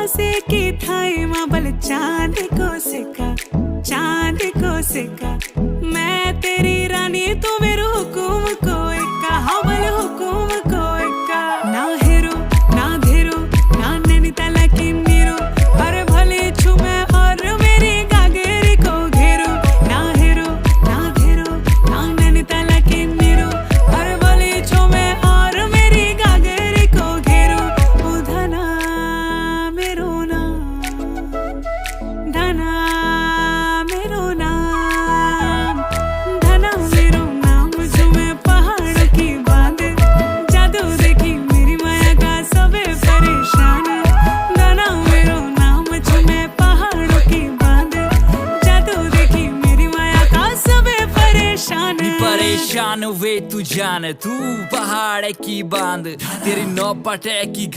से की थाई माबल चांद को सिक्का मैं तेरी रानी तू मेरू हुकुम को इक्का हवल हुकुम को इक्का ना हेरो ना धेरो ना नैनीताल की नीरो अरे भले छू मैं और मेरी गागेरी को घेरो ना हेरो ना धेरो ना नैनीताल की नीरो अरे भले छू मैं और मेरी गागेरी को घेरो ओ धना मेरो नाम धना मेरो नाम धना मेरो नाम जो मैं पहाड़ों की बांध जादू देखी मेरी माया का सबे परेशान धना मेरो नाम जो मैं पहाड़ों की बांध जादू देखी मेरी माया का सबे परेशान परेशान वे तू जान तू पहाड़ की बांध तेरी नौपटे की